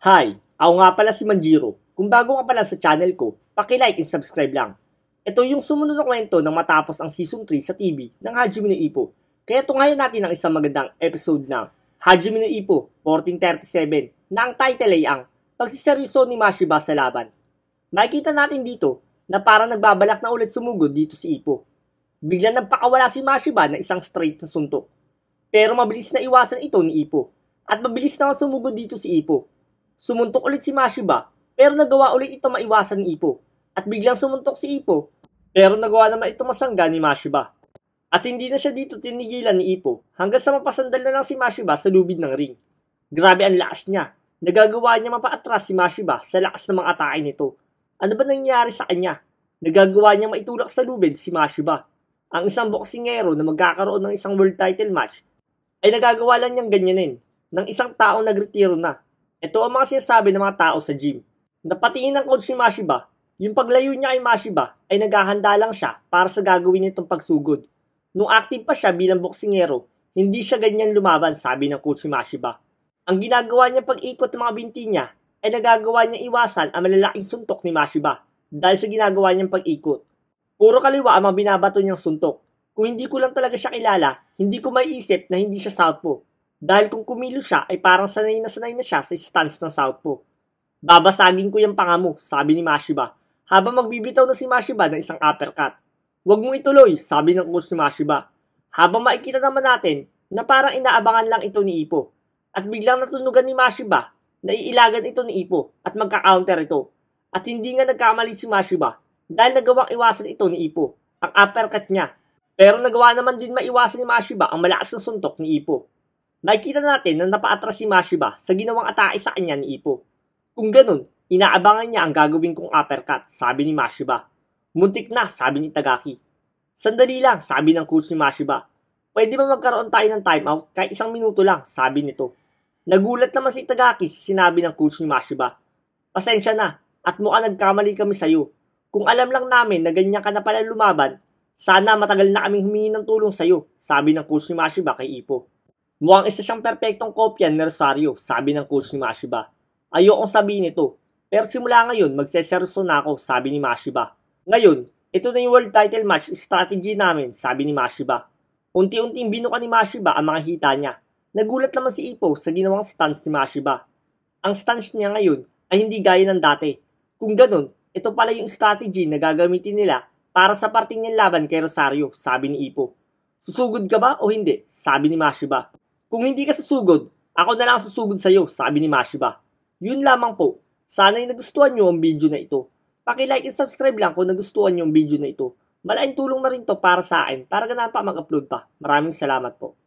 Hi! Ako nga pala si Manjiro. Kung bago ka pala sa channel ko, paki-like and subscribe lang. Ito yung sumunod na kwento nang matapos ang Season 3 sa TV ng Hajime no Ippo. Kaya tunghayan natin ang isang magandang episode ng Hajime no Ippo 1437 na ang title ay ang Pagsiseryoso ni Mashiba sa laban. Makikita natin dito na parang nagbabalak na ulit sumugod dito si Ippo. Biglang nagpakawala si Mashiba ng isang straight na suntok. Pero mabilis na iwasan ito ni Ippo at mabilis na sumugod dito si Ippo. Sumuntok ulit si Mashiba, pero nagawa ulit ito maiwasan ni Ippo. At biglang sumuntok si Ippo, pero nagawa naman ito masangga ni Mashiba. At hindi na siya dito tinigilan ni Ippo, hanggang sa mapasandal na lang si Mashiba sa lubid ng ring. Grabe ang lakas niya. Nagagawa niya mapaatras si Mashiba sa lakas ng mga atake nito. Ano ba nangyari sa kanya? Nagagawa niya maitulak sa lubid si Mashiba. Ang isang boksingero na magkakaroon ng isang world title match ay nagagawa lang niyang ganyanin ng isang taong nagretiro na. Ito ang mga sinasabi ng mga tao sa gym. Napatingin ng coach si Mashiba, yung paglayo niya kay Mashiba ay naghahanda lang siya para sa gagawin nitong pagsugod. Nung active pa siya bilang boksingero, hindi siya ganyan lumaban, sabi ng coach si Mashiba. Ang ginagawa niya pag-ikot ng mga binti niya ay nagagawa niya iwasan ang malalaking suntok ni Mashiba dahil sa ginagawa niyang pag-ikot. Puro kaliwa ang mga binabato niyang suntok. Kung hindi ko lang talaga siya kilala, hindi ko maiisip na hindi siya southpaw. Dahil kung kumilos siya ay parang sanay na siya sa stance ng southpaw. Babasagin ko yung panga mo, sabi ni Mashiba, habang magbibitaw na si Mashiba ng isang uppercut. Huwag mong ituloy, sabi ng coach ni Mashiba. Habang makikita naman natin na parang inaabangan lang ito ni Ippo. At biglang natunugan ni Mashiba na iilagan ito ni Ippo at magka-counter ito. At hindi nga nagkamali si Mashiba dahil nagawang iwasan ito ni Ippo, ang uppercut niya. Pero nagawa naman din maiwasan ni Mashiba ang malakas na suntok ni Ippo. Nakikita natin na napaatras si Mashiba sa ginawang atake sa kanya ni Ippo. Kung ganun, inaabangan niya ang gagawin kong uppercut, sabi ni Mashiba. Muntik na, sabi ni Itagaki. Sandali lang, sabi ng coach ni Mashiba. Pwede ba magkaroon tayo ng timeout kahit 1 minuto lang, sabi nito. Nagulat naman si Itagaki sa sinabi ng coach ni Mashiba. Pasensya na, at mukhang nagkamali kami sa'yo. Kung alam lang namin na ganyan ka na pala lumaban, sana matagal na kaming humingi ng tulong sa'yo, sabi ng coach ni Mashiba kay Ippo. Mukhang isa siyang perpektong kopya ni Rosario, sabi ng coach ni Mashiba. Ayokong sabihin ito, pero simula ngayon magseseryoso na ako, sabi ni Mashiba. Ngayon, ito na yung world title match strategy namin, sabi ni Mashiba. Unti-unting binuka ni Mashiba ang mga hita niya. Nagulat naman si Ippo sa ginawang stance ni Mashiba. Ang stance niya ngayon ay hindi gaya ng dati. Kung ganun, ito pala yung strategy na gagamitin nila para sa parting niyang laban kay Rosario, sabi ni Ippo. Susugod ka ba o hindi? Sabi ni Mashiba. Kung hindi ka susugod, ako na lang susugod sa'yo, sabi ni Mashiba. Yun lamang po. Sana'y nagustuhan nyo ang video na ito. Paki-like and subscribe lang kung nagustuhan nyo ang video na ito. Malaking tulong na rin to para sa akin para ganahan pa mag-upload pa. Maraming salamat po.